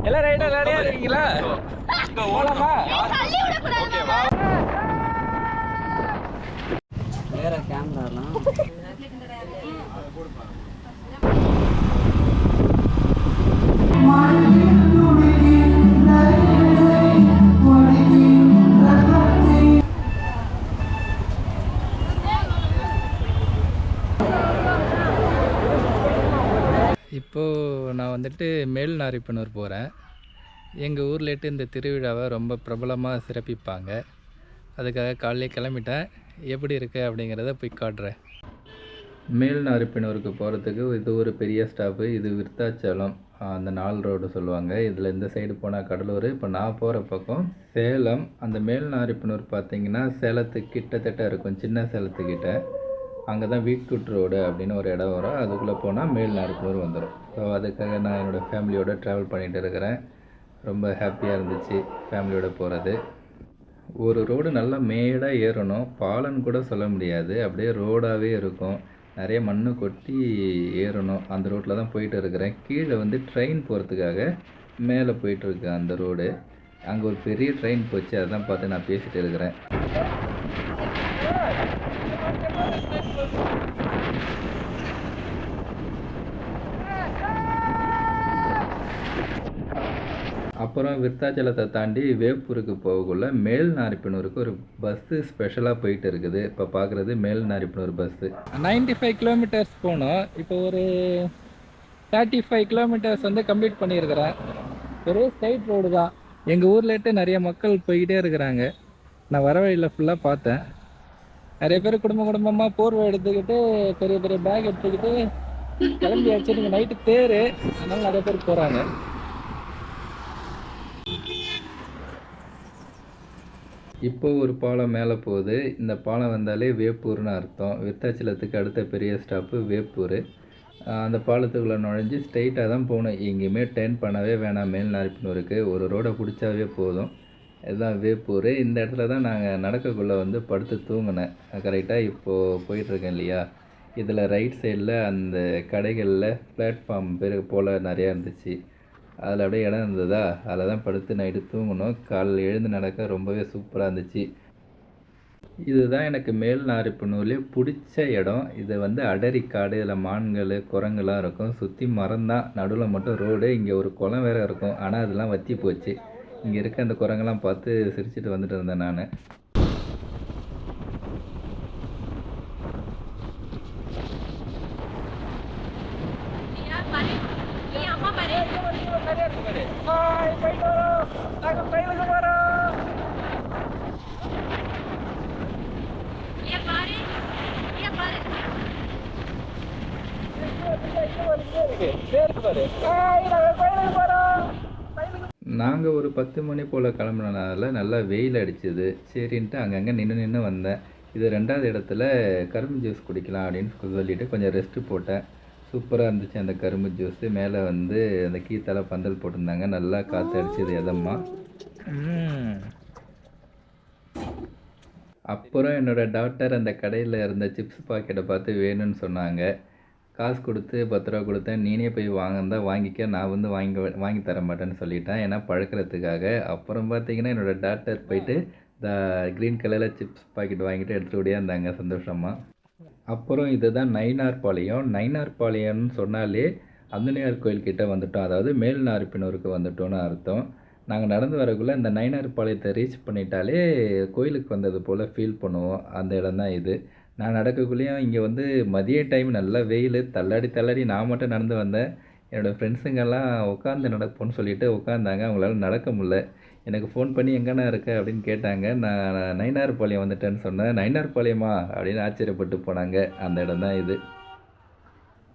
எல்லாம் ரைடா ரெடியா இருக்கீங்களா? போலாமா? வேற கேமராலாம் இப்போது நான் வந்துட்டு மேல்நாரிப்பனூர் போகிறேன். எங்கள் ஊர்லேட்டு இந்த திருவிழாவை ரொம்ப பிரபலமாக சிறப்பிப்பாங்க. அதுக்காக காலையிலே கிளம்பிட்டேன். எப்படி இருக்குது அப்படிங்கிறத போய் காட்டுறேன். மேல்நாரிப்பனூருக்கு போகிறதுக்கு இது ஒரு பெரிய ஸ்டாப்பு. இது விருத்தாச்சலம், அந்த 4 ரோடு சொல்லுவாங்க. இதில் இந்த சைடு போனால் கடலூர். இப்போ நான் போகிற பக்கம் சேலம். அந்த மேல்நாரிப்பனூர் பார்த்திங்கன்னா சேலத்துக்கு கிட்டத்தட்ட இருக்கும், சின்ன சேலத்துக்கிட்ட. அங்கே தான் வீக்கூட் ரோடு அப்படின்னு ஒரு இடம் வரும். அதுக்குள்ளே போனால் மேல்நாரிப்பனூர் வந்துடும். ஸோ அதுக்காக நான் என்னோடய ஃபேமிலியோடு ட்ராவல் பண்ணிகிட்டு இருக்கிறேன். ரொம்ப ஹாப்பியாக இருந்துச்சு ஃபேமிலியோடு போகிறது. ஒரு ரோடு நல்லா மேடாக ஏறணும், பாலன்னு கூட சொல்ல முடியாது, அப்படியே ரோடாகவே இருக்கும். நிறைய மண் கொட்டி ஏறணும். அந்த ரோட்டில் தான் போயிட்டு இருக்கிறேன். கீழே வந்து ட்ரெயின் போகிறதுக்காக மேலே போயிட்டுருக்கு அந்த ரோடு. அங்கே ஒரு பெரிய ட்ரெயின் போச்சு, அதான் பார்த்து நான் பேசிகிட்டு இருக்கிறேன். அப்புறம் விருத்தாச்சலத்தை தாண்டி வேப்பூருக்கு போகக்குள்ள மேல்நாரிப்பனூருக்கு ஒரு பஸ்ஸு ஸ்பெஷலாக போயிட்டு இருக்குது. இப்போ பார்க்குறது மேல்நாரிப்பனூர் பஸ்ஸு. 95 கிலோமீட்டர்ஸ் போனோம். இப்போ ஒரு 35 கிலோமீட்டர்ஸ் வந்து கம்ப்ளீட் பண்ணியிருக்கிறேன். ஒரே ஸ்ட்ரைட் ரோடு தான். எங்கள் ஊர்லேட்டு நிறைய மக்கள் போய்கிட்டே இருக்கிறாங்க. நான் வர வழியில் ஃபுல்லாக பார்த்தேன். நிறைய பேர் குடும்பமாக போர்வை எடுத்துக்கிட்டு பெரிய பெரிய பேக் எடுத்துக்கிட்டு கிளம்பியாச்சு. நீங்கள் நைட்டு தேர், அதனால நிறைய பேர் போகிறாங்க. இப்போ ஒரு பாலம் மேலே போகுது. இந்த பாலம் வந்தாலே வேப்பூர்னு அர்த்தம். விருத்தாச்சலத்துக்கு அடுத்த பெரிய ஸ்டாப்பு வேப்பூர். அந்த பாலத்துக்குள்ளே நுழைஞ்சி ஸ்ட்ரைட்டாக தான் போகணும். எங்கேயுமே டர்ன் பண்ணவே வேணாம். மேல்நாரிப்பனூருக்கு ஒரு ரோடை பிடிச்சாவே போதும். இதுதான் வேப்பூர். இந்த இடத்துல தான் நாங்கள் நடக்கக்குள்ளே வந்து படுத்து தூங்கினேன். கரெக்டாக இப்போது போயிட்டுருக்கேன் இல்லையா, இதில் ரைட் சைடில் அந்த கடைகளில் பிளாட்ஃபார்ம் போல் நிறையா இருந்துச்சு. அதில் அப்படியே இடம் இருந்ததா, அதில் தான் படுத்து நைட்டு தூங்கணும். காலையில் எழுந்து நடக்க ரொம்பவே சூப்பராக இருந்துச்சு. இதுதான் எனக்கு மேல்நாரிப்பனூர்லேயே பிடிச்ச இடம். இது வந்து அடரி காடு, இதில் மான்கள் குரங்குலாம் இருக்கும். சுற்றி மரம் தான், நடுவில் மட்டும் ரோடு. இங்கே ஒரு குளம் வேறு இருக்கும், ஆனால் அதெல்லாம் வற்றி போச்சு. இங்கே இருக்க அந்த குரங்கெல்லாம் பார்த்து சிரிச்சிட்டு வந்துட்டு இருந்தேன் நான். நாங்கள் ஒரு 10 மணி போல் கிளம்புனனால நல்லா வெயில் அடிச்சுது. சரின்ட்டு அங்கங்கே நின்று வந்தேன். இது 2வது இடத்துல கரும்பு ஜூஸ் குடிக்கலாம் அப்படின்னு சொல்லிவிட்டு கொஞ்சம் ரெஸ்ட்டு போட்டேன். சூப்பராக இருந்துச்சு அந்த கரும்பு ஜூஸு. மேலே வந்து அந்த கீத்தால பந்தல் போட்டிருந்தாங்க. நல்லா காற்று அடிச்சது எதமாக. அப்புறம் என்னோடய டாக்டர் அந்த கடையில் இருந்த சிப்ஸ் பாக்கெட்டை பார்த்து வேணும்னு சொன்னாங்க. காசு கொடுத்து 10 ரூபா கொடுத்தேன். நீனே போய் வாங்கினா வாங்கிக்க, நான் வந்து வாங்கி தர மாட்டேன்னு சொல்லிட்டேன், ஏன்னா பழக்கிறதுக்காக. அப்புறம் பார்த்தீங்கன்னா என்னோடய டாக்டர் போயிட்டு இந்த க்ரீன் கலரில் சிப்ஸ் பாக்கெட் வாங்கிட்டு எடுத்துகிட்டு ஓடியாந்தாங்க சந்தோஷமாக. அப்புறம் இதுதான் நயினார்பாளையம். நயினார்பாளையம்னு சொன்னாலே அந்தனியார் கோயில்கிட்ட வந்துட்டோம், அதாவது மேல்நாரிப்பனூருக்கு வந்துட்டோன்னு அர்த்தம். நாங்கள் நடந்து வரக்குள்ளே இந்த நயினார்பாளையத்தை ரீச் பண்ணிட்டாலே கோயிலுக்கு வந்தது போல் ஃபீல் பண்ணுவோம். அந்த இடம் தான் இது. நான் நடக்கக்குள்ளேயும் இங்கே வந்து மதிய டைம் நல்லா வெயில், தள்ளாடி நான் மட்டும் நடந்து வந்தேன். என்னோடய ஃப்ரெண்ட்ஸுங்கெல்லாம் உட்காந்து நடப்போன்னு சொல்லிட்டு உட்காந்தாங்க. அவங்களால நடக்க முடில. எனக்கு ஃபோன் பண்ணி எங்கண்ணா இருக்க அப்படின்னு கேட்டாங்க. நான் நயினார்பாளையம் வந்துட்டேன்னு சொன்னேன். நயினார்பாளையமா அப்படின்னு ஆச்சரியப்பட்டு போனாங்க. அந்த இடம் தான் இது.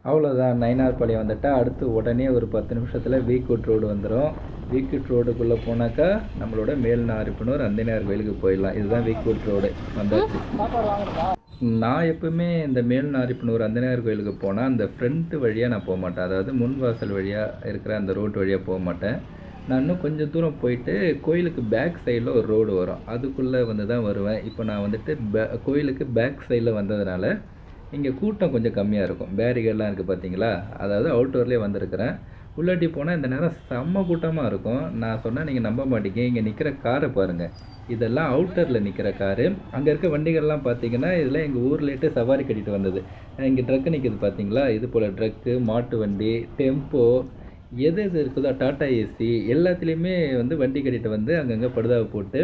அவ்வளோதான், நயினார்பாளையம் வந்துட்டால் அடுத்து உடனே ஒரு 10 நிமிஷத்தில் வீக்கூட் ரோடு வந்துடும். வீக்கூட் ரோடுக்குள்ளே போனாக்கா நம்மளோட மேல்நாரிப்பனூர் அந்தனியார் கோயிலுக்கு போயிடலாம். இதுதான் வீக்கூட் ரோடு வந்தாச்சு. நான் எப்பவுமே இந்த மேல்நாரிப்பனூர் அந்தனியார் கோயிலுக்கு போனால் அந்த ஃப்ரண்ட் வழியாக நான் போக மாட்டேன், அதாவது முன் வாசல் வழியாக இருக்கிற அந்த ரோடு வழியாக போக மாட்டேன். நான் இன்னும் கொஞ்சம் தூரம் போயிட்டு கோயிலுக்கு பேக் சைடில் ஒரு ரோடு வரும், அதுக்குள்ளே வந்து தான் வருவேன். இப்போ நான் வந்துட்டு கோயிலுக்கு பேக் சைடில் வந்ததுனால இங்கே கூட்டம் கொஞ்சம் கம்மியாக இருக்கும். பேரிகேட்லாம் இருக்குது பார்த்தீங்களா, அதாவது அவுட்டோர்லேயே வந்திருக்கிறேன். உள்ளாட்டி போனால் இந்த நேரம் செம்ம கூட்டமாக இருக்கும். நான் சொன்னால் நீங்கள் நம்ப மாட்டீங்க. இங்கே நிற்கிற காரை பாருங்கள், இதெல்லாம் அவுட்டரில் நிற்கிற காரு. அங்கே இருக்க வண்டிகள்லாம் பார்த்தீங்கன்னா இதெல்லாம் எங்கள் ஊர்லேட்டு சவாரி கட்டிட்டு வந்தது. இங்கே ட்ரக்கு நிற்கிது பார்த்தீங்களா, இது போல் ட்ரக்கு, மாட்டு வண்டி, டெம்போ, எது எது இருக்குதோ டாட்டா ஏசி எல்லாத்துலேயுமே வந்து வண்டி கட்டிட்டு வந்து அங்கங்கே படுதாவை போட்டு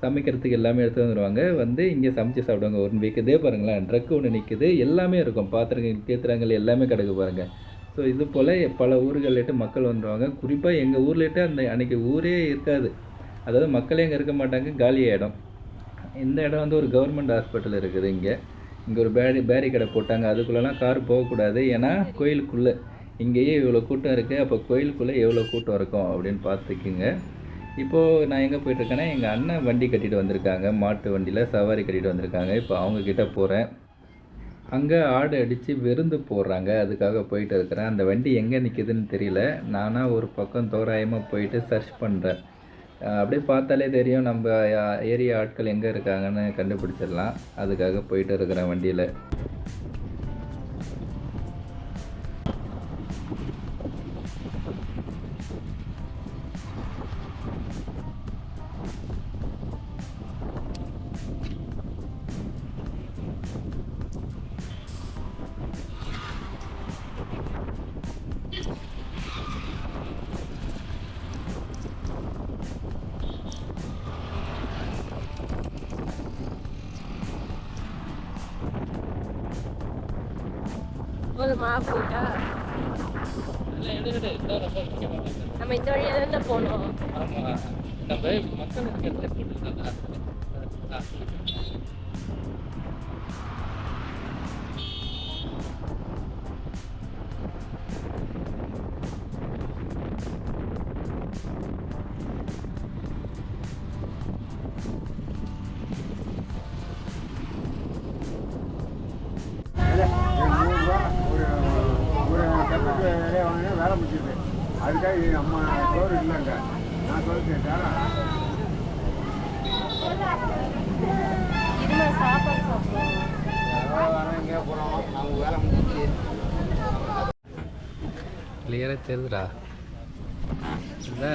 சமைக்கிறதுக்கு எல்லாமே எடுத்து வந்துடுவாங்க. வந்து இங்கே சமைச்சு சாப்பிடுவாங்க 1 வீக். இதே பாருங்களேன், ட்ரக்கு ஒன்று நிற்குது, எல்லாமே இருக்கும். பாத்திரங்கள், கேத்துறாங்கள் எல்லாமே கிடக்கு பாருங்கள். ஸோ இது போல் பல ஊர்கள்லேட்டு மக்கள் வந்துடுவாங்க. குறிப்பாக எங்கள் ஊர்லேட்டு அன்றைக்கி ஊரே இருக்காது, அதாவது மக்களே இங்கே இருக்க மாட்டாங்க, காலியாக இடம். இந்த இடம் வந்து ஒரு கவர்மெண்ட் ஹாஸ்பிட்டல் இருக்குது. இங்கே ஒரு பேரிகேடை போட்டாங்க. அதுக்குள்ளெல்லாம் கார் போகக்கூடாது, ஏன்னா கோயிலுக்குள்ளே இங்கேயே இவ்வளோ கூட்டம் இருக்குது, அப்போ கோயிலுக்குள்ளே எவ்வளோ கூட்டம் இருக்கும் அப்படின்னு பார்த்துக்குங்க. இப்போது நான் எங்கே போயிட்டுருக்கேன்னா, எங்கள் அண்ணன் வண்டி கட்டிட்டு வந்திருக்காங்க, மாட்டு வண்டியில் சவாரி கட்டிட்டு வந்திருக்காங்க. இப்போ அவங்கக்கிட்ட போகிறேன். அங்கே ஆடு அடித்து விருந்து போடுறாங்க, அதுக்காக போயிட்டு இருக்கிறேன். அந்த வண்டி எங்கே நிற்கிதுன்னு தெரியல. நானாக ஒரு பக்கம் தோராயமாக போயிட்டு சர்ச் பண்ணுறேன். அப்படியே பார்த்தாலே தெரியும் நம்ம ஏரியா ஆட்கள் எங்கே இருக்காங்கன்னு கண்டுபிடிச்சிடலாம். அதுக்காக போயிட்டு இருக்கிறேன் வண்டியில். ஒரு மாப்பு இருக்கா? நம்ம இந்த வழியாக தான் போனோம். ஆமாம், நம்ம மக்கள் வேலை முடிச்சுது. அதுக்காக அம்மா சோறு இல்லைங்க, நான் சொல்லிட்டேன் சாப்பாடு சாப்பிடுவோம். எங்கேயா போகிறோம், அவங்க வேலை முடிச்சு. கிளியராக தெரியுதுடா. இல்லை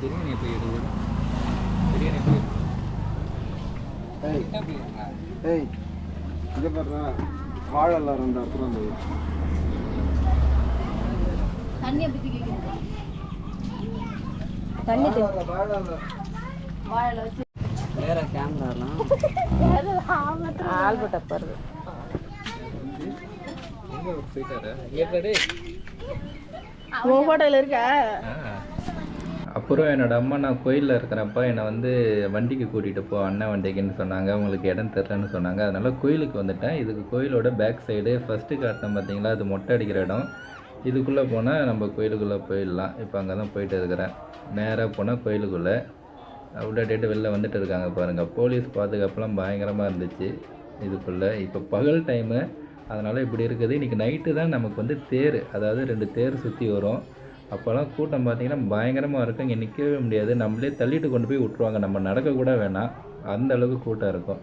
பிரியாணி எப்படி எடுக்குது, பிரியாணி எப்படி ஏய் இங்கே பாருங்க, வாழை எல்லாம் 2 இடத்துல இருந்தது. தண்ணி எப்படி கேட்குது? தண்ணி வாழை வச்சு வேற கேமராலாம் ஆல்பர்ட் அப்பாரு எங்கே போயிட்டாரு ஏற்கனவே உன் ஹோட்டலில் இருக்கா? அப்புறம் என்னோடய அம்மா, நான் கோயிலில் இருக்கிறப்ப என்னை வந்து வண்டிக்கு கூட்டிகிட்டு போ, அண்ணன் வண்டிக்குன்னு சொன்னாங்க. அவங்களுக்கு இடம் தெரிலன்னு சொன்னாங்க. அதனால் கோயிலுக்கு வந்துட்டேன். இதுக்கு கோயிலோட பேக் சைடு ஃபஸ்ட்டு காட்டினேன் பார்த்தீங்களா, அது மொட்டை அடிக்கிற இடம். இதுக்குள்ளே போனால் நம்ம கோயிலுக்குள்ளே போயிடலாம். இப்போ அங்கே தான் போயிட்டு இருக்கிறேன். நேராக போனால் கோயிலுக்குள்ளே உள்ளாட்டிட்டு வெளில வந்துட்டு இருக்காங்க பாருங்கள். போலீஸ் பாதுகாப்புலாம் பயங்கரமாக இருந்துச்சு இதுக்குள்ளே. இப்போ பகல் டைமு, அதனால் இப்படி இருக்குது. இன்றைக்கி நைட்டு தான் நமக்கு வந்து தேர், அதாவது 2 தேர் சுற்றி வரும். அப்போல்லாம் கூட்டம் பார்த்திங்கன்னா பயங்கரமாக இருக்கும். இங்கே நிற்கவே முடியாது, நம்மளே தள்ளிட்டு கொண்டு போய் விட்ருவாங்க, நம்ம நடக்கக்கூட வேணாம், அந்த அளவுக்கு கூட்டம் இருக்கும்.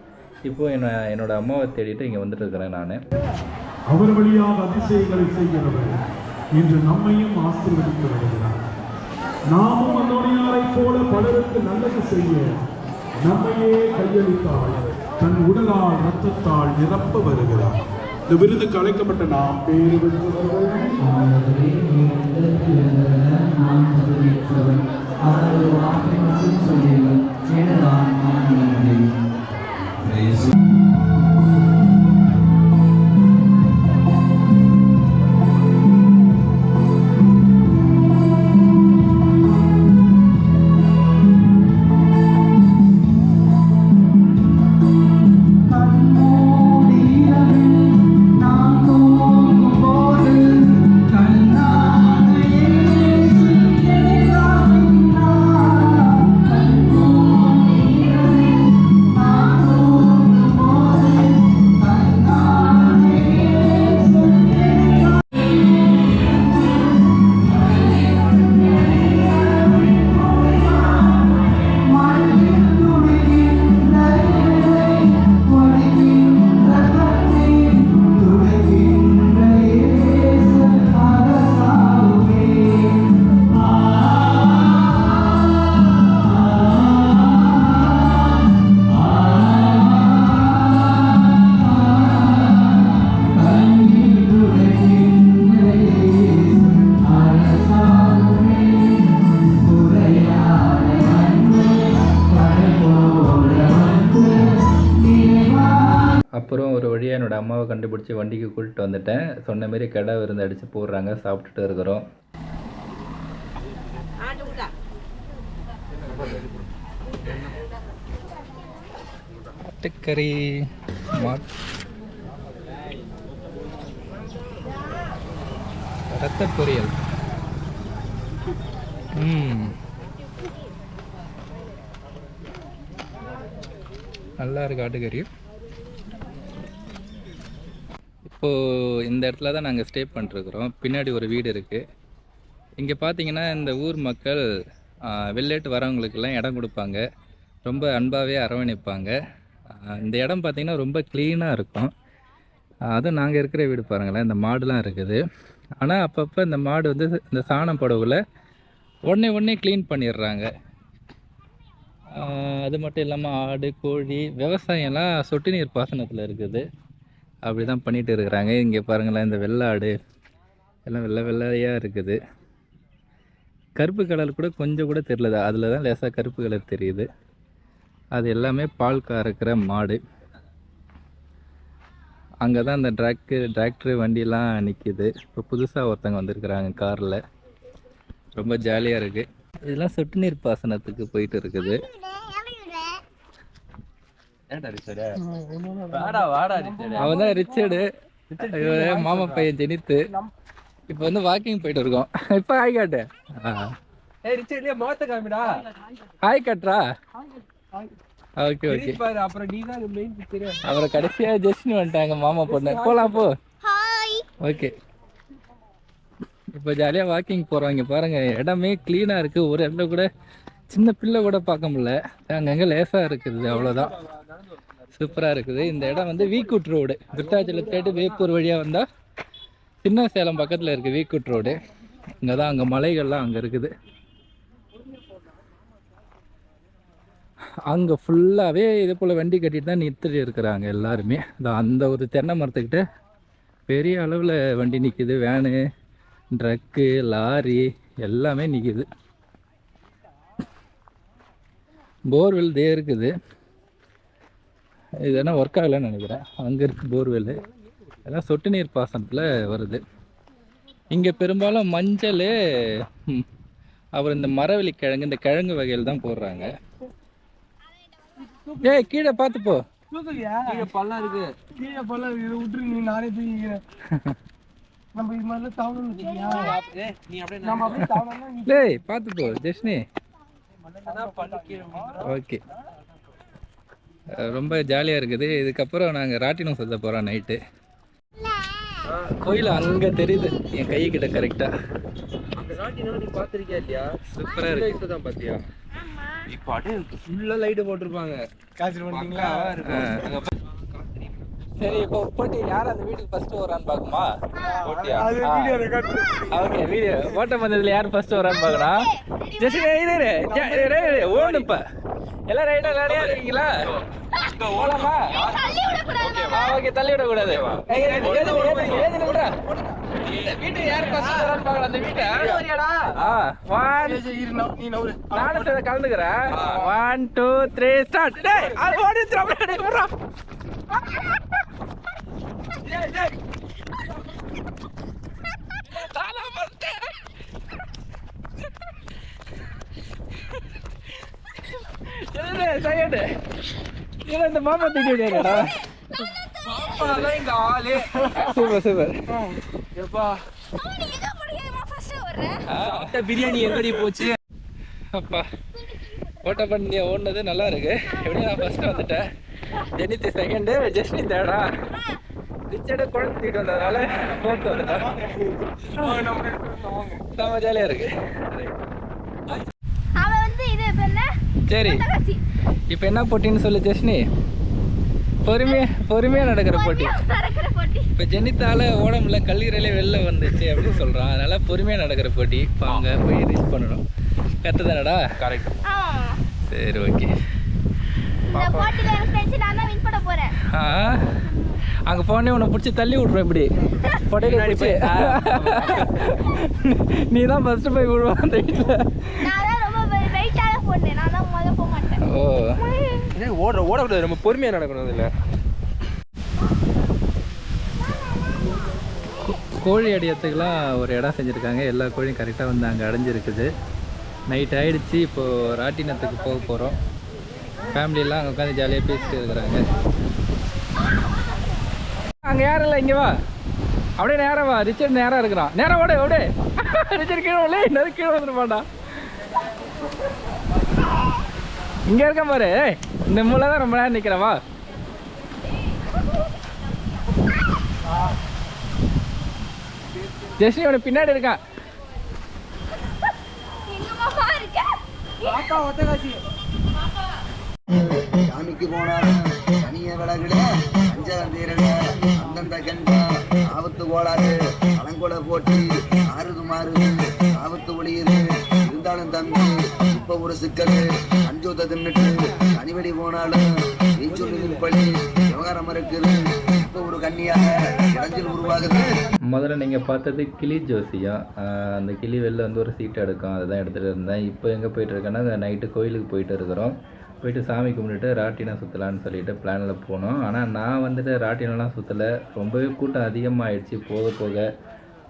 இப்போது என்னோடய அம்மாவை தேடிட்டு இங்கே வந்துட்டு இருக்கிறேன் நான். அவர் வழியாக அதிசயங்களை செய்கிறவர் இன்று நம்மையும் ஆசீர்வதித்து வருகிறார். நாமும் அந்தோனியாரை போல பலருக்கு நல்லது செய்ய நம்மையே கையளித்தால் தன் உடலால் இரத்தத்தால் நிரப்ப வருகிறார். இந்த விருதுக்கு அழைக்கப்பட்ட நாம் பேறு பெற்றவர்கள். அம்மாவை கண்டுபிடிச்சி வண்டிக்கு கூட்டிகிட்டு வந்துட்டேன். சொன்ன மாரி கடை விருந்து அடித்து போடுறாங்க, சாப்பிட்டுட்டு இருக்கிறோம். ஆட்டுக்கறி ரத்த பொரியல். நல்லா இருக்கு ஆட்டுக்கறி. இப்போது இந்த இடத்துல தான் நாங்கள் ஸ்டே பண்ணிருக்கிறோம். பின்னாடி ஒரு வீடு இருக்குது. இங்கே பார்த்தீங்கன்னா இந்த ஊர் மக்கள் வெளிலேட்டு வரவங்களுக்கெல்லாம் இடம் கொடுப்பாங்க. ரொம்ப அன்பாகவே அரவணைப்பாங்க. இந்த இடம் பார்த்திங்கன்னா ரொம்ப க்ளீனாக இருக்கும். அதுவும் நாங்கள் இருக்கிற வீடு பாருங்களேன், இந்த மாடுலாம் இருக்குது. ஆனால் அப்பப்போ இந்த மாடு வந்து இந்த சாணம் படவுல உடனே க்ளீன் பண்ணிடுறாங்க. அது மட்டும் இல்லாமல் ஆடு கோழி விவசாயம்லாம் சொட்டு நீர் பாசனத்தில் இருக்குது. அப்படி தான் பண்ணிகிட்டு இருக்கிறாங்க. இங்கே பாருங்களேன், இந்த வெள்ளாடு எல்லாம் வெள்ளையாக இருக்குது. கருப்பு கலர் கூட கொஞ்சம் கூட தெரியல, அதில் தான் லேசாக கருப்பு கலர் தெரியுது. அது எல்லாமே பால் கறக்கிற மாடு. அங்கே தான் அந்த டிராக்டரு வண்டியெல்லாம் நிற்கிது. இப்போ புதுசாக ஒருத்தங்க வந்திருக்கிறாங்க காரில். ரொம்ப ஜாலியாக இருக்குது. இதெல்லாம் சொட்டு நீர் பாசனத்துக்கு போயிட்டு இருக்குது. அவன் தான் ரிச்சர்டு, மாமா பையன் ஜெனித்து. இப்போ வந்து வாக்கிங் போயிட்டு இருக்கோம். இப்போ ஹாய் காட்டு. ஹாய் காட்டுறா. Okay okay. அப்புறம் கடைசியாக ஜெஸ்னி வந்துட்டாங்க, மாமா பொண்ணு. போகலாம் போ. ஓகே. இப்போ ஜாலியாக வாக்கிங் போகிறோம். இங்கே பாருங்கள், இடமே க்ளீனாக இருக்குது. ஒரு இடத்துல கூட சின்ன பிள்ளை கூட பார்க்க முடியல. அங்கங்கே லேசாக இருக்குது, அவ்வளோதான். சூப்பராக இருக்குது. இந்த இடம் வந்து வீக்கூட் ரோடு. விருத்தாச்சலத்தேட்டு வேப்பூர் வழியாக வந்தால் சின்ன சேலம் பக்கத்தில் இருக்குது வீக்கூட் ரோடு. இங்கே தான் அங்கே மலைகள்லாம் அங்கே இருக்குது. அங்கே ஃபுல்லாகவே இது போல் வண்டி கட்டிட்டு தான் நிறுத்திட்டு இருக்கிறாங்க எல்லாருமே. அந்த ஒரு தென்னை மரத்துக்கிட்ட பெரிய அளவில் வண்டி நிற்கிது. வேனு, ட்ரக்கு, லாரி எல்லாமே நிற்கிது. போர்வெல் தே இருக்குது. இது என்ன ஒர்க் ஆகலைன்னு நினைக்கிறேன். அங்கே இருக்குது போர்வெல். எல்லாம் சொட்டு நீர் பாசனத்தில் வருது. இங்கே பெரும்பாலும் மஞ்சள், அப்புறம் இந்த மரவள்ளி கிழங்கு, இந்த கிழங்கு வகையில் தான் போடுறாங்க. ஏய் கீழே பார்த்து போ. பள்ளம் இருக்கு, கீழே பள்ளம் இருக்கு. விட்டுரு, நீ நானே தூங்கிக்கிறேன். நம்ம இது மாதிரிலாம் தாவணும். டேய் பார்த்து போ ஜெஸ்னி. ஓகே. ரொம்ப ஜாலியாக இருக்குது. இதுக்கப்புறம் நாங்கள் ராட்டினம் சுத்த போகிறோம் நைட்டு. கோயில் அங்கே தெரியுது என் கை கிட்ட கரெக்டாக. பார்த்துருக்கியா இல்லையா? சூப்பராக இருக்கு. தான் பார்த்தியா? இப்போ அப்படியே ஃபுல்லாக லைட்டு போட்டிருப்பாங்க. காசு பண்ணிங்களா? சரி, இப்போ போட்டி யார் அந்த வீட்டுக்கு ஃபர்ஸ்ட் வரான்னு பார்க்குமா? போட்டியா? ஓகே, வீடியோ ஓட்டம் வந்ததுல யார் ஃபர்ஸ்ட் வரான்னு பார்க்கலாம். ஜெஸ்ட் ஓடுப்பா. எல்லாம் ரைட்டா ரெடியா இருக்கீங்களா? போலாமா? ஓகே, தள்ளி விடக்கூடாது. வீட்டு யார் ஃபர்ஸ்ட் வரான்னு பார்க்கலாம். அந்த வீட்டை நானும் சேர்ந்து கலந்துக்கிறேன். 1 2 3 ஸ்டார்ட். இந்த மாமா தூக்கிடா. Super super. பிரியாணி எப்படி போச்சு? அப்பா ஓட்ட பண்ணி ஓடுனது நல்லா இருக்கு. எப்படியும் நான் ஃபர்ஸ்ட் வந்துட்டேன். ஜெனித்து செகண்டு, ஜெஸ்னி தேர்டா. ரிச்சர்டு குழந்தை தூக்கிட்டு வந்ததுனால ஃபோர்த்து வந்துட்டேன். செம்ம ஜாலியாக இருக்கு. சரி, இப்போ என்ன போட்டின்னு சொல்லு ஜெஸ்னி. பொறுமையாக நடக்கிற போட்டி. இப்போ ஜெனித்தால ஓடம்புல கல்லீரலே வெளில வந்துச்சு அப்படின்னு சொல்கிறான். அதனால் பொறுமையாக நடக்கிற போட்டி. இப்போ அங்கே போய் ரீச் பண்ணணும். கரெக்டு தானடா? கரெக்ட். சரி, ஓகே. அங்கே போனே உன்னை பிடிச்சி தள்ளி விட்ருவேன். இப்படி பொடையில அடிச்சு நீ தான் ஃபர்ஸ்ட் போய் விடுவான் அந்த வீட்டில். ஓ, ஓடக்கூடாது, நம்ம பொறுமையாக நடக்கணும். இதில் கோழி அடையத்துக்கெலாம் ஒரு இடம் செஞ்சுருக்காங்க. எல்லா கோழியும் கரெக்டாக வந்து அங்கே அடைஞ்சிருக்குது. நைட் ஆகிடுச்சு. இப்போது ராட்டினத்துக்கு போக போகிறோம். ஃபேமிலியெல்லாம் அங்கே உட்காந்து ஜாலியாக பேசிட்டு இருக்கிறாங்க. அங்கே யாரும் இல்லை, இங்கே வா. அப்படியே நேராக வா. ரிச்சர்ட் நேராக இருக்கிறான். நேராக ஓடே ஓடே. ரிச்சர்ட் கீழே ஓடே, இன்னும் கீழே வந்துருப்பாண்டா. இங்கே இருக்க பாரு. இந்த மூளை தான் ரொம்ப நேரம் நிற்கிறேன். வா. ஜெஸ்னி அவனை பின்னாடி இருக்கான். சாமிக்கு போனாலும் தனிய விலகுல அஞ்சலம் தீரல அந்தந்த கண்டா ஆபத்து கோளாறு அலங்கொலை போட்டி ஆறுது மாறுது ஆபத்து ஒளியுது இருந்தாலும் தம்பி இப்ப ஒரு சிக்கல் அஞ்சூத்த தின்னுட்டு தனிவெடி போனாலும் நீச்சொல்லின் பள்ளி விவகாரம் இருக்குது. இப்ப ஒரு கண்ணியாக இடைஞ்சல் உருவாகுது. முதல்ல நீங்கள் பார்த்தது கிளி ஜோசியம். அந்த கிளி வெளில வந்து ஒரு சீட்டை எடுக்கும், அதுதான் எடுத்துகிட்டு இருந்தேன். இப்போ எங்கே போயிட்டு இருக்கேன்னா நைட்டு கோயிலுக்கு போயிட்டு இருக்கிறோம். போயிட்டு சாமி கும்பிட்டுட்டு ராட்டினம் சுற்றலான்னு சொல்லிட்டு பிளானில் போனோம். ஆனால் நான் வந்துட்டு ராட்டினம்லாம் சுற்றலை. ரொம்பவே கூட்டம் அதிகமாகிடுச்சு போக போக.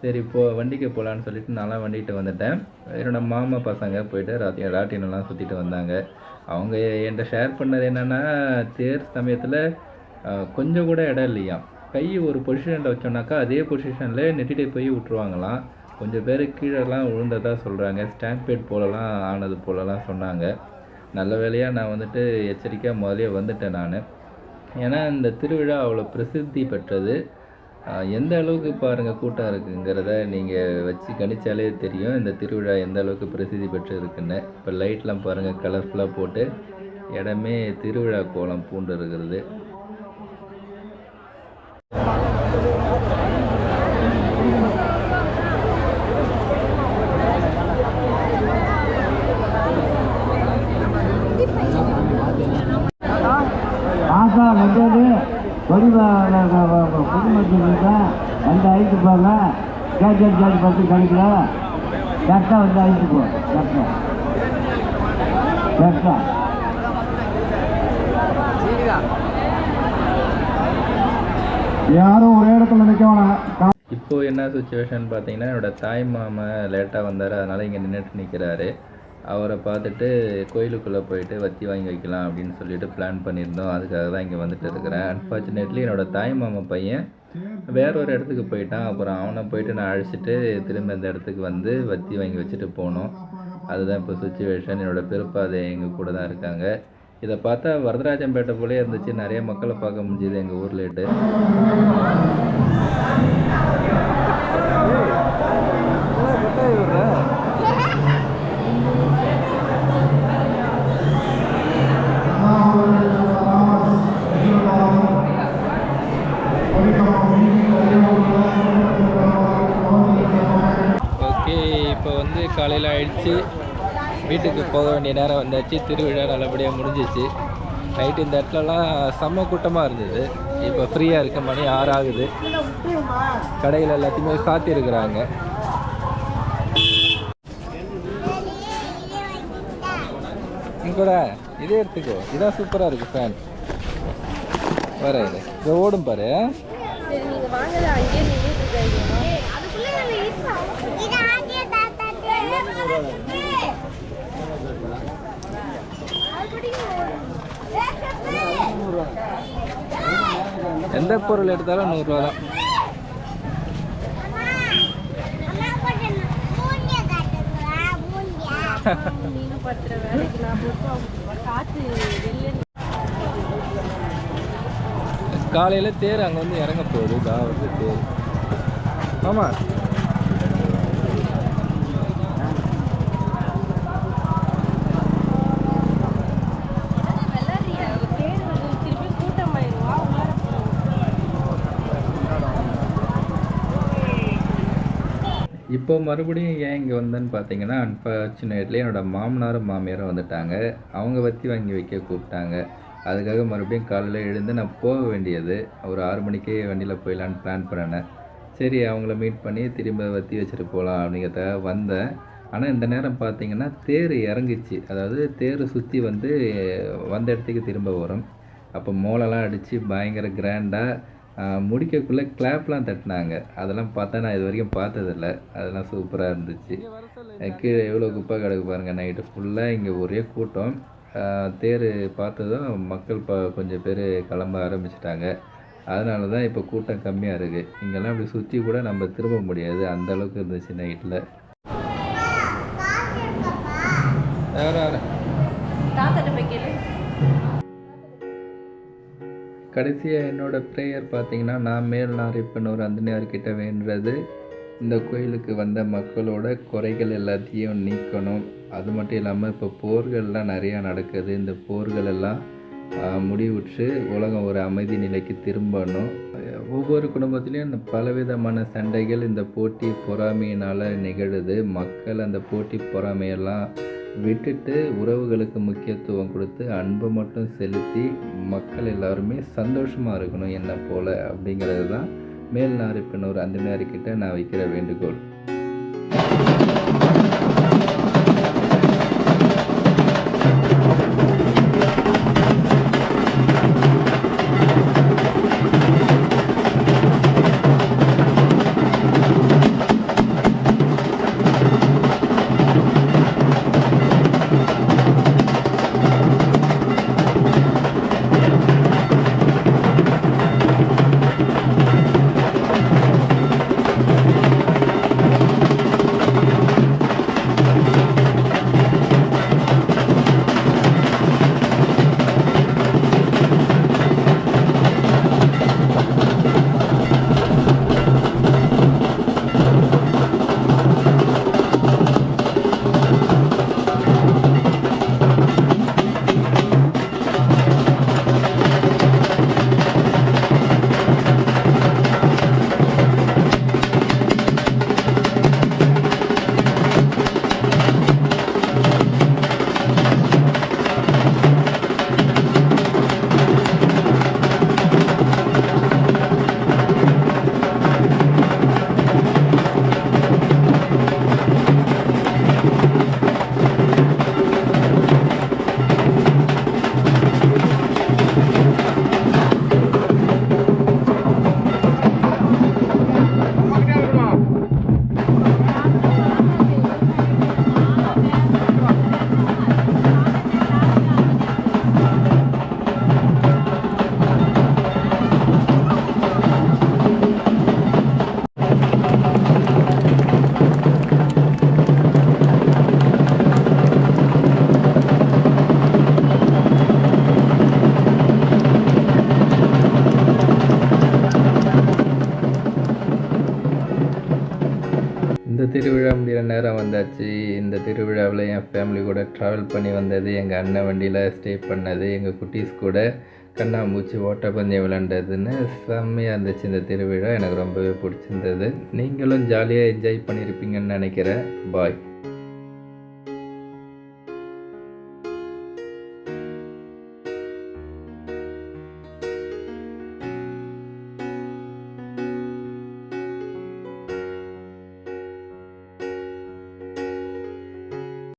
சரி வண்டிக்கு போகலான்னு சொல்லிட்டு நான்லாம் வண்டிகிட்டு வந்துட்டேன். என்னோடய மாமா பசங்க போயிட்டு ராட்டினம்லாம் சுற்றிட்டு வந்தாங்க. அவங்க என்கிட்ட ஷேர் பண்ணது என்னென்னா, தேர் சமயத்தில் கொஞ்சம் கூட இடம் இல்லையாம். கை ஒரு பொசிஷனில் வச்சோன்னாக்கா அதே பொசிஷனில் நெட்டிகிட்டே போய் விட்ருவாங்களாம். கொஞ்சம் பேர் கீழெல்லாம் விழுந்ததாக சொல்கிறாங்க. ஸ்டாம்பேட் போலலாம் ஆனது போலலாம் சொன்னாங்க. நல்ல வேளையாக நான் வந்துட்டு எச்சரிக்கையாக முதலே வந்துட்டேன் நான். ஏன்னா இந்த திருவிழா அவ்வளோ பிரசித்தி பெற்றது. எந்த அளவுக்கு பாருங்கள் கூட்டம் இருக்குங்கிறத நீங்கள் வச்சு கணிச்சாலே தெரியும் இந்த திருவிழா எந்த அளவுக்கு பிரசித்தி பெற்று இருக்குன்னு. இப்போ லைட்லாம் பாருங்கள் கலர்ஃபுல்லாக போட்டு இடமே திருவிழா கோலம் பூண்டு இருக்கிறது. ஆசா வந்தது குடும்பத்துக்கு வந்து அழைத்து போங்க. கேட்கல் ஜாதி பற்றி கிடைக்கல. கரெக்டாக வந்து அழைத்து போ. கரெக்டாக யாரும் ஒரே இடத்துல நிற்க வேணாம். இப்போது என்ன சுச்சுவேஷன் பார்த்தீங்கன்னா, என்னோடய தாய் மாமா லேட்டாக வந்தார். அதனால் இங்கே நின்றுட்டு நிற்கிறாரு. அவரை பார்த்துட்டு கோயிலுக்குள்ளே போயிட்டு வத்தி வாங்கி வைக்கலாம் அப்படின்னு சொல்லிட்டு பிளான் பண்ணியிருந்தோம். அதுக்காக தான் இங்கே வந்துட்டு இருக்கிறேன். அன்ஃபார்ச்சுனேட்லி என்னோடய தாய் மாமா பையன் வேற ஒரு இடத்துக்கு போயிட்டான். அப்புறம் அவனை போயிட்டு நான் அழைச்சிட்டு திரும்ப இந்த இடத்துக்கு வந்து வத்தி வாங்கி வச்சுட்டு போனோம். அதுதான் இப்போ சுச்சுவேஷன். என்னோடய பெருப்பாதை எங்கள் கூட தான் இருக்காங்க. இதை பார்த்தா வரதராஜம்பேட்டை போலே இருந்துச்சு. நிறைய மக்களை பார்க்க முடிஞ்சுது எங்கள் ஊர்லேட்டு. ஓகே, இப்போ வந்து காலையில் ஆயிடுச்சு. வீட்டுக்கு போக வேண்டிய நேரம் வந்தாச்சு. திருவிழா நல்லபடியாக முடிஞ்சிச்சு. நைட்டு இந்த இடத்துலலாம் செம்ம கூட்டமாக இருந்தது. இப்போ ஃப்ரீயாக இருக்க மணி 6 ஆகுது. கடையில் எல்லாத்தையுமே சாத்தியிருக்கிறாங்க. கூட இதே எடுத்துக்கோ. இதான் சூப்பராக இருக்குது ஃபேன். வர இது ஓடும் பாரு. எந்த பொருள் எடுத்தாலும் 100 ரூபா தான். காலையில் தேர் அங்கே வந்து இறங்க போகுது. வந்து தேர். ஆமாம், இப்போ மறுபடியும் ஏன் இங்கே வந்தேன்னு பார்த்தீங்கன்னா, அன்ஃபார்ச்சுனேட்லி என்னோடய மாமனாரும் மாமியாரும் வந்துட்டாங்க. அவங்க வத்தி வாங்கி வைக்க கூப்பிட்டாங்க. அதுக்காக மறுபடியும் காலையில் எழுந்து நான் போக வேண்டியது. ஒரு 6 மணிக்கே வண்டியில் போயிடலான்னு பிளான் பண்ணினேன். சரி, அவங்கள மீட் பண்ணி திரும்ப வத்தி வச்சுட்டு போகலாம் அப்படிங்கிறதுக்காக வந்தேன். ஆனால் இந்த நேரம் பார்த்தீங்கன்னா தேர் இறங்கிச்சு. அதாவது தேர் சுற்றி வந்து வந்த இடத்துக்கு திரும்ப வரும். அப்போ மோளெல்லாம் அடித்து பயங்கர கிராண்டாக முடிக்கக்குள்ளே கிளாப்லாம் தட்டினாங்க. அதெல்லாம் பார்த்தா நான் இது வரைக்கும் பார்த்ததில்ல. அதெல்லாம் சூப்பராக இருந்துச்சு. கீழே எவ்வளோ குப்பை கிடக்கு பாருங்கள். நைட்டு ஃபுல்லாக இங்கே ஒரே கூட்டம். தேர் பார்த்ததும் மக்கள் கொஞ்சம் பேர் கிளம்ப ஆரம்பிச்சிட்டாங்க. அதனால தான் இப்போ கூட்டம் கம்மியாக இருக்குது. இங்கெல்லாம் இப்படி சுற்றி கூட நம்ம திரும்ப முடியாது, அந்தளவுக்கு இருந்துச்சு நைட்டில். தாத்தாட்ட போய் கேளு. கடைசியாக என்னோடய ப்ரேயர் பார்த்தீங்கன்னா, நான் மேல்நாரிப்பனூர் அந்தனியார்கிட்ட வேண்டுறது இந்த கோயிலுக்கு வந்த மக்களோட குறைகள் எல்லாத்தையும் நீக்கணும். அது மட்டும் இல்லாமல் இப்போ போர்கள்லாம் நிறையா நடக்குது. இந்த போர்கள் எல்லாம் முடிவுற்று உலகம் ஒரு அமைதி நிலைக்கு திரும்பணும். ஒவ்வொரு குடும்பத்துலேயும் இந்த பலவிதமான சண்டைகள் இந்த போட்டி பொறாமையினால் நிகழுது. மக்கள் அந்த போட்டி பொறாமையெல்லாம் விட்டுட்டு உறவுகளுக்கு முக்கியத்துவம் கொடுத்து அன்பை மட்டும் செலுத்தி மக்கள் எல்லாருமே சந்தோஷமாக இருக்கணும் என்னை போல். அப்படிங்கிறது தான் மேல்நாரிப்பனூர் அந்தனியார்கிட்ட நான் வைக்கிற வேண்டுகோள். இந்த திருவிழா முடிகிற நேரம் வந்தாச்சு. இந்த திருவிழாவில் என் ஃபேமிலி கூட ட்ராவல் பண்ணி வந்தது, எங்கள் அண்ணன் வண்டியில் ஸ்டே பண்ணது, எங்கள் குட்டீஸ் கூட கண்ணாமூச்சி ஓட்டப்பந்தயம் விளையாண்டதுன்னு செம்மையாக இருந்துச்சு. இந்த திருவிழா எனக்கு ரொம்பவே பிடிச்சிருந்தது. நீங்களும் ஜாலியாக என்ஜாய் பண்ணியிருப்பீங்கன்னு நினைக்கிறேன். பாய்.